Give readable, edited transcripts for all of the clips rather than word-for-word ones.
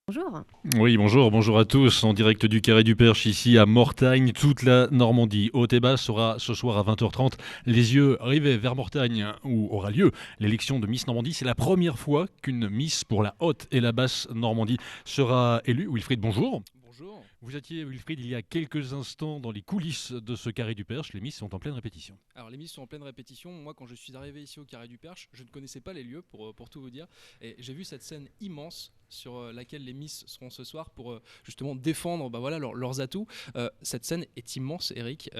Bonjour. Oui, bonjour à tous, en direct du Carré du Perche, ici à Mortagne, toute la Normandie. Haute et basse sera ce soir à 20h30, les yeux rivés vers Mortagne, où aura lieu l'élection de Miss Normandie. C'est la première fois qu'une Miss pour la Haute et la Basse Normandie sera élue. Wilfried, bonjour. Bonjour. Vous étiez, Wilfried, il y a quelques instants dans les coulisses de ce Carré du Perche. Les Miss sont en pleine répétition. Alors les Miss sont en pleine répétition. Moi, quand je suis arrivé ici au Carré du Perche, je ne connaissais pas les lieux pour tout vous dire. Et j'ai vu cette scène immense sur laquelle les Miss seront ce soir pour justement défendre leurs atouts. Cette scène est immense, Eric.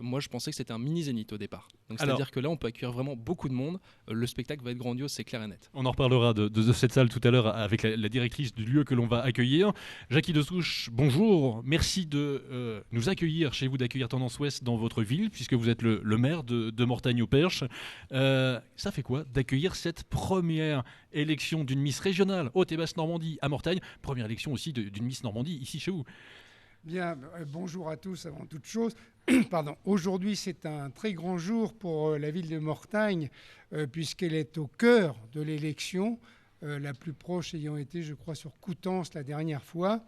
Moi, je pensais que c'était un mini zénith au départ. Donc Alors, c'est-à-dire que là, on peut accueillir vraiment beaucoup de monde. Le spectacle va être grandiose, c'est clair et net. on en reparlera de cette salle tout à l'heure avec la directrice du lieu que l'on va accueillir. Jackie Dessouche, bonjour. Merci de nous accueillir chez vous, d'accueillir Tendance Ouest dans votre ville, puisque vous êtes le maire de Mortagne-au-Perche. Ça fait quoi d'accueillir cette première élection d'une Miss régionale Haute et Basse Normandie à Mortagne, première élection aussi d'une Miss Normandie ici chez vous? Bien, bonjour à tous avant toute chose. Pardon. Aujourd'hui, c'est un très grand jour pour la ville de Mortagne, puisqu'elle est au cœur de l'élection, la plus proche ayant été, je crois, sur Coutances la dernière fois.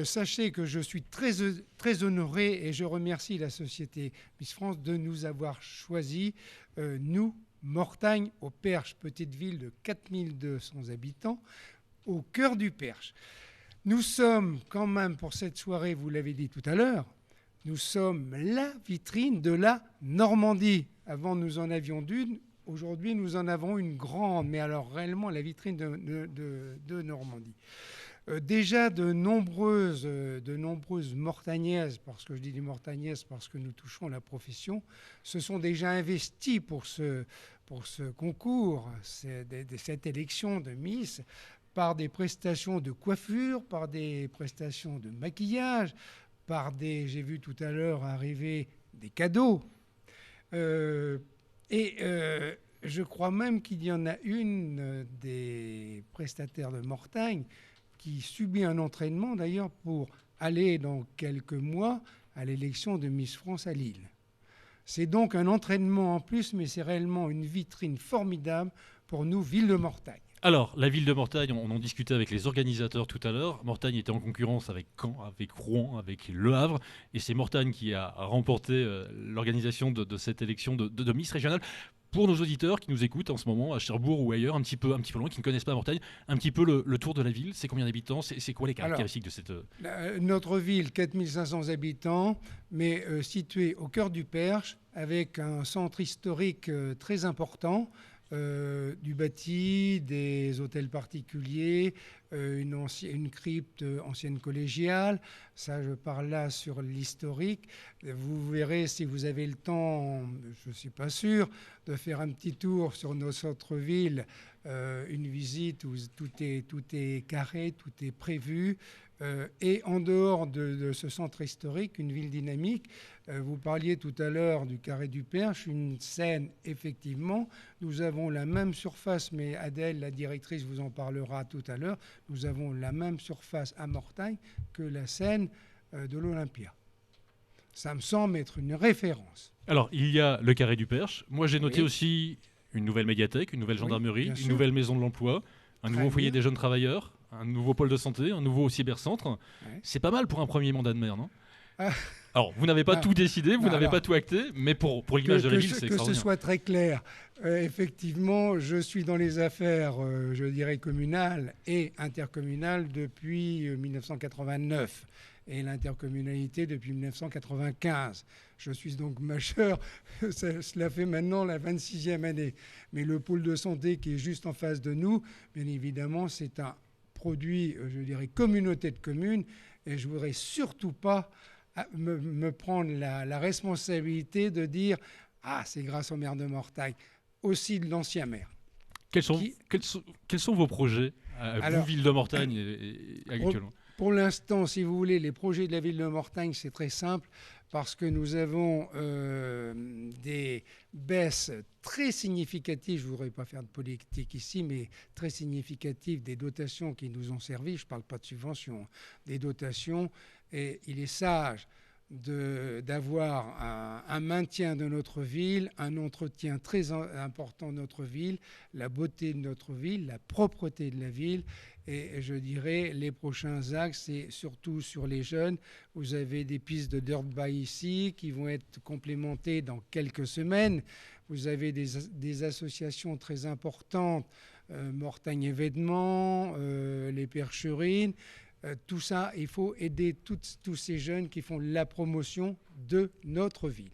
Sachez que je suis très honoré et je remercie la société Miss France de nous avoir choisis, nous, Mortagne, au Perche, petite ville de 4200 habitants, au cœur du Perche. Nous sommes quand même, pour cette soirée, vous l'avez dit tout à l'heure, nous sommes la vitrine de la Normandie. Avant, nous en avions d'une. Aujourd'hui, nous en avons une grande, mais alors réellement la vitrine de Normandie. Déjà, de nombreuses mortagnaises, parce que je dis des mortagnaises parce que nous touchons la profession, se sont déjà investies pour ce concours, cette élection de Miss, par des prestations de coiffure, par des prestations de maquillage, j'ai vu tout à l'heure arriver des cadeaux. Je crois même qu'il y en a une des prestataires de Mortagne qui subit un entraînement d'ailleurs pour aller dans quelques mois à l'élection de Miss France à Lille. C'est donc un entraînement en plus, mais c'est réellement une vitrine formidable pour nous, ville de Mortagne. Alors, la ville de Mortagne, on en discutait avec les organisateurs tout à l'heure. Mortagne était en concurrence avec Caen, avec Rouen, avec Le Havre. Et c'est Mortagne qui a remporté l'organisation de cette élection de Miss régionale. Pour nos auditeurs qui nous écoutent en ce moment à Cherbourg ou ailleurs, un petit peu loin, qui ne connaissent pas Mortagne, un petit peu le tour de la ville, c'est combien d'habitants? C'est quoi les caractéristiques de cette... Notre ville, 4500 habitants, mais située au cœur du Perche, avec un centre historique très important, du bâti, des hôtels particuliers, une crypte ancienne collégiale. Ça, je parle là sur l'historique. Vous verrez, si vous avez le temps, je ne suis pas sûr, de faire un petit tour sur nos centres-villes, une visite où tout est carré, tout est prévu. Et en dehors de ce centre historique, une ville dynamique, vous parliez tout à l'heure du Carré du Perche, une scène, effectivement, nous avons la même surface, mais Adèle, la directrice, vous en parlera tout à l'heure, nous avons la même surface à Mortagne que la scène de l'Olympia. Ça me semble être une référence. Alors, il y a le Carré du Perche. Moi, j'ai noté Oui. aussi une nouvelle médiathèque, une nouvelle gendarmerie, bien une sûr. nouvelle maison de l'emploi, un Très nouveau foyer bien. des jeunes travailleurs, un nouveau pôle de santé, un nouveau cybercentre. Ouais. C'est pas mal pour un premier mandat de maire, non? Ah, Alors, vous n'avez pas Ah, tout décidé, vous bah n'avez alors, pas tout acté, mais pour l'image de la ville, c'est que ce extraordinaire. soit très clair. Effectivement, je suis dans les affaires, je dirais, communales et intercommunales depuis 1989 et l'intercommunalité depuis 1995. Je suis donc majeur, cela fait maintenant la 26e année. Mais le pôle de santé qui est juste en face de nous, bien évidemment, c'est un produit, je dirais, communauté de communes, et je ne voudrais surtout pas me prendre la responsabilité de dire « Ah, c'est grâce au maire de Mortagne », aussi de l'ancien maire. Quels sont, Qui- quels sont vos projets à vous, Alors, ville de Mortagne, et actuellement? Pour l'instant, si vous voulez, les projets de la ville de Mortagne, c'est très simple parce que nous avons des baisses très significatives, je ne voudrais pas faire de politique ici, mais très significatives des dotations qui nous ont servi. Je ne parle pas de subventions, des dotations. Et il est sage d'avoir un maintien de notre ville, un entretien très important de notre ville, la beauté de notre ville, la propreté de la ville. Et je dirais, les prochains axes, c'est surtout sur les jeunes. Vous avez des pistes de dirt bike ici qui vont être complémentées dans quelques semaines. Vous avez des associations très importantes, Mortagne Événements, les Percherines. Tout ça, il faut aider tous ces jeunes qui font la promotion de notre ville.